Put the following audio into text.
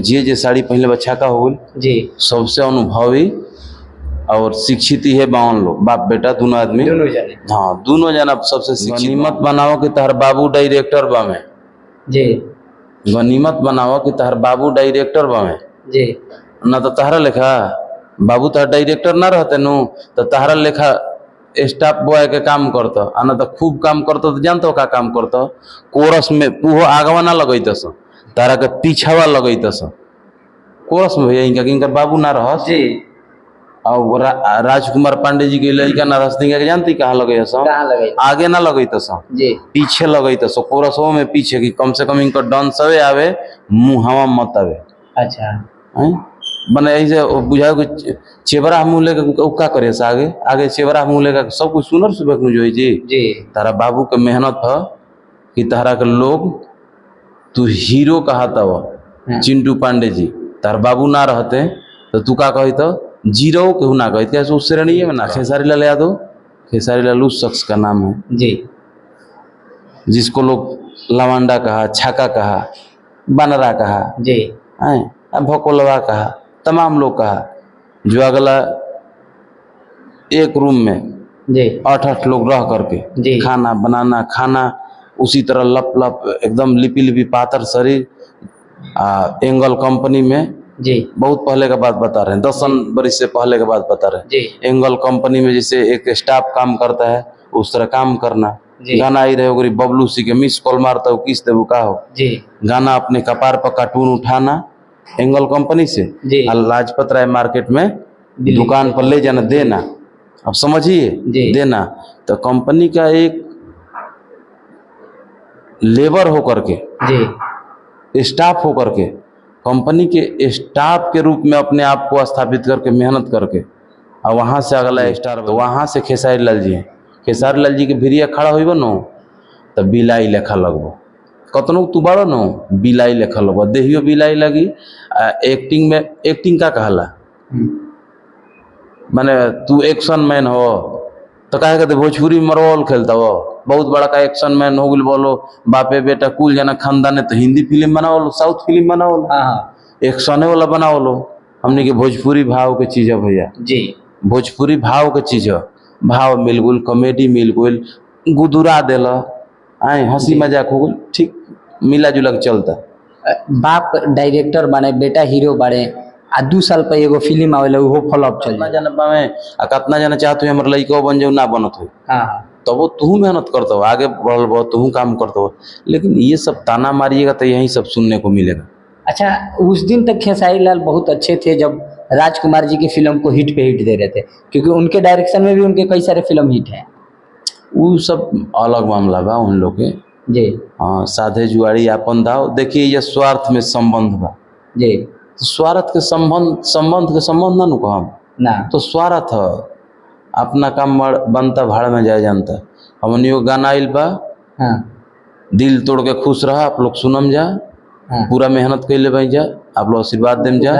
जे साड़ी पहले बच्चा का हो गई जी सबसे अनुभवी और शिक्षित ही है 52 लोग, बाप बेटा दोनों आदमी। दोनों जने हाँ दोनों जना सबसे शिक्षित। गनीमत बनाओ कि तहर बाबू डायरेक्टर बामे, जी गनीमत बनाओ कि तहर बाबू डायरेक्टर बामे, जी ना तो तहरा लेखा बाबू तहर डायरेक्टर ना रहते नु तो तहरा लेखा स्टाफ बॉय के काम करता, आ ना तो खूब काम करता। तो जानते हो का काम करता, कोरस में वो आगवा ना लगैतस, तारा के पीछावा लगैतस कोरस में। भैया इनका बाबू ना रहस जी और राजकुमार पांडे जी के लड़का ना रहस, के जानती कहाँ लगैस, कहाँ लगे आगे ना लगैतस, जी पीछे लगैतस कोरसों में पीछे, कि कम से कम इनका डांसवे आवे मुहावा मत आवे। अच्छा हैं? मने ऐसे बुझाओ कि चेबरा मुँह लेके का करे से आगे आगे चेबरा मुँह लेके सब कुछ सुनर सुबह जो है जी। जी तारा बाबू के मेहनत है कि तारा के लोग तू हीरो कहता हो। चिंटू पांडे जी तार बाबू ना रहते तो तू का कही तो जीरो केहू ना कही, कैसे उस श्रेणी में ना। खेसारी लाल यादव, खेसारी लाल उस शख्स का नाम है जी जिसको लोग लवांडा कहा, छाका कहा, बनरा कहा, जी भकोलवा कहा, तमाम लोग कहा, जो अगला एक रूम में जी 8-8 लोग रह करके जी खाना बनाना, खाना उसी तरह लप लप एकदम लिपि लिपि पातर शरीर। एंगल कंपनी में जी बहुत पहले का बात बता रहे हैं, 10 बरस से पहले का बात बता रहे हैं। जी एंगल कंपनी में जैसे एक स्टाफ काम करता है उस तरह काम करना। जी गाना आई रहे हो बबलू सी के मिस कॉल मारता हो किस देवू का हो, जी गाना अपने कपार पर कार्टून उठाना एंगल कंपनी से, जी और लाजपत राय मार्केट में दिल्ली दुकान पर ले जाना देना। अब समझिए देना तो कंपनी का एक लेबर होकर के, जी स्टाफ होकर के, कंपनी के स्टाफ के रूप में अपने आप को स्थापित करके मेहनत करके, और वहाँ से अगला स्टार, वहाँ से खेसारी लाल जी हैं। खेसारी लाल जी के भिरिया खड़ा होइब न तो बिलाई लेखा लगबो, कतनो तू बड़ो न बिलाई लेखा लगबो, देहियो बिलाई लगी। एक्टिंग में एक्टिंग का कहला माने तू एक्शन मैन हो तो कहे कहते भोजपुरी में रोल खेलता हो, बहुत बड़ा का एक्शन मैन हो गल, बोलो बापे बेटा कुल जना खानदान है तो हिंदी फिल्म बनाओ लो, साउथ फिल्म बनाओ लो, एक्शने वाला बनाओ लो। हमने के भोजपुरी भाव के चीज है भैया जी, भोजपुरी भाव के चीज है, भाव मिल गुल, कॉमेडी मिल गुल, गुदुरा दिल, आए हंसी मजाक हो गुल, ठीक मिला जुला के चलता। बाप डायरेक्टर बने, बेटा हीरो बने, आ 2 साल पर एगो फिल्म आवेला वो फ्लॉप चल ना जाने पावे, आ कितना जाने चाहते हो हमर लइका बन जाओ ना बनत हो, तो वो तू मेहनत करता हो, आगे बढ़ल बहुत तू काम करता हो। लेकिन ये सब ताना मारिएगा तो यही सब सुनने को मिलेगा। अच्छा, उस दिन तक खेसारी लाल बहुत अच्छे थे जब राजकुमार जी की फिल्म को हिट पे हिट दे रहे थे, क्योंकि उनके डायरेक्शन में भी उनके कई सारे फिल्म हिट हैं। वो सब अलग मामला बा उन लोग के जी। हाँ, साधे जुआरी आपन दाव। देखिए ये स्वार्थ में संबंध बा जी, तो स्वार्थ के संबंध के संबंध ना नु कहम ना तो स्वार्थ है, अपना काम बनता भाड़ में जाए जानता। हमनी को गाना आइल बा, हाँ दिल तोड़ के खुश रहा, आप लोग सुनम जा, हाँ पूरा मेहनत कैले भाई जा, आप लोग आशीर्वाद देम जा।